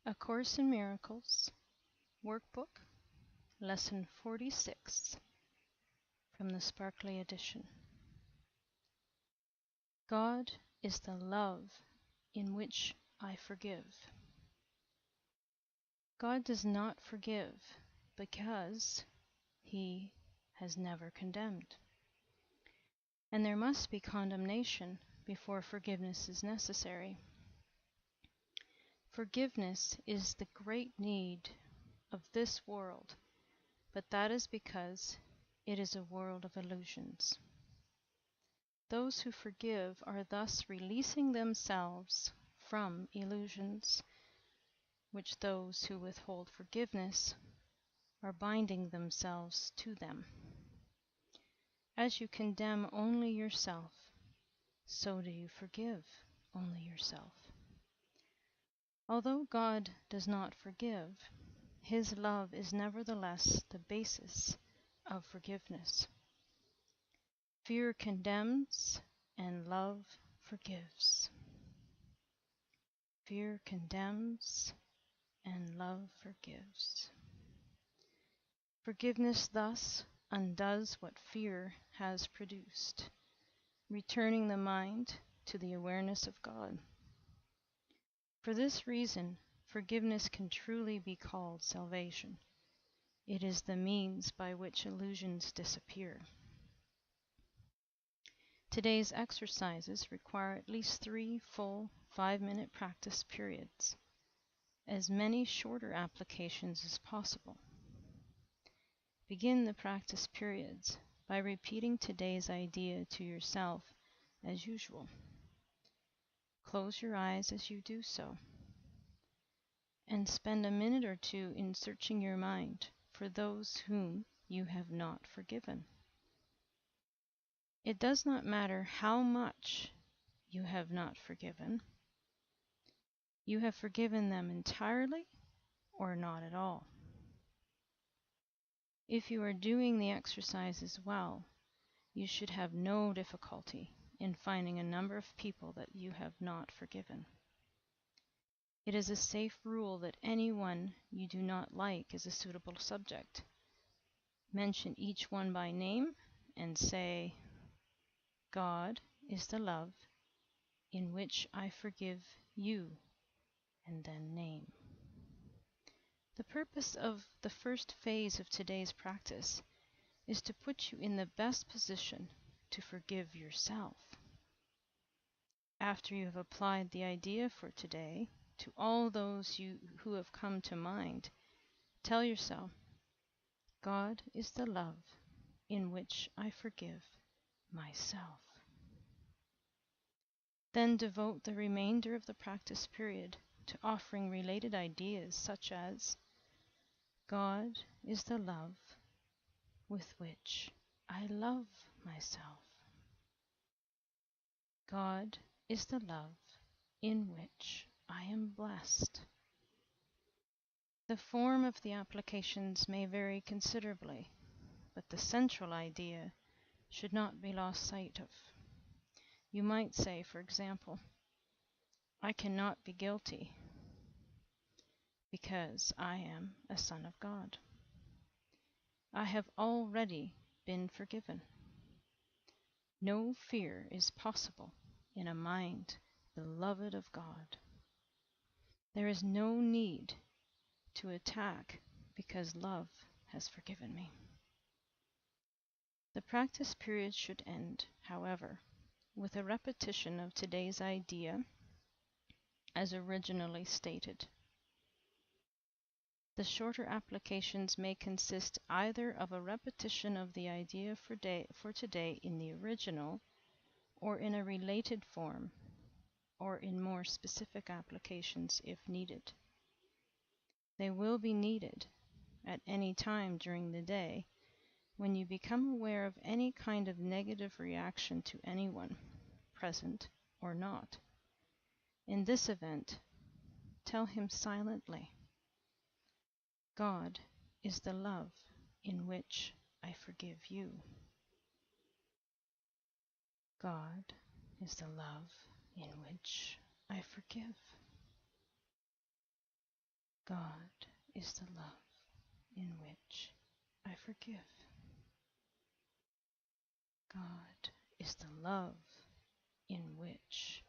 A Course in Miracles, Workbook, Lesson 46, from the Sparkly Edition. God is the love in which I forgive. God does not forgive because He has never condemned. And there must be condemnation before forgiveness is necessary. Forgiveness is the great need of this world, but that is because it is a world of illusions. Those who forgive are thus releasing themselves from illusions, which those who withhold forgiveness are binding themselves to them. As you condemn only yourself, so do you forgive only yourself. Although God does not forgive, His love is nevertheless the basis of forgiveness. Fear condemns and love forgives. Fear condemns and love forgives. Forgiveness thus undoes what fear has produced, returning the mind to the awareness of God. For this reason, forgiveness can truly be called salvation. It is the means by which illusions disappear. Today's exercises require at least 3 full 5-minute practice periods, as many shorter applications as possible. Begin the practice periods by repeating today's idea to yourself as usual. Close your eyes as you do so, and spend a minute or two in searching your mind for those whom you have not forgiven. It does not matter how much you have not forgiven. You have forgiven them entirely or not at all. If you are doing the exercises well, you should have no difficulty in finding a number of people that you have not forgiven. It is a safe rule that anyone you do not like is a suitable subject. Mention each one by name and say, God is the love in which I forgive you, and then name. The purpose of the first phase of today's practice is to put you in the best position to forgive yourself. After you have applied the idea for today to all those who have come to mind, tell yourself, God is the love in which I forgive myself. Then devote the remainder of the practice period to offering related ideas such as, God is the love with which I love myself. God is the love in which I am blessed. The form of the applications may vary considerably, but the central idea should not be lost sight of. You might say, for example, I cannot be guilty because I am a son of God. I have already been forgiven. No fear is possible in a mind beloved of God. There is no need to attack because love has forgiven me. The practice period should end, however, with a repetition of today's idea as originally stated. The shorter applications may consist either of a repetition of the idea for today in the original, or in a related form, or in more specific applications if needed. They will be needed at any time during the day when you become aware of any kind of negative reaction to anyone, present or not. In this event, tell him silently, God is the love in which I forgive you. God is the love in which I forgive. God is the love in which I forgive. God is the love in which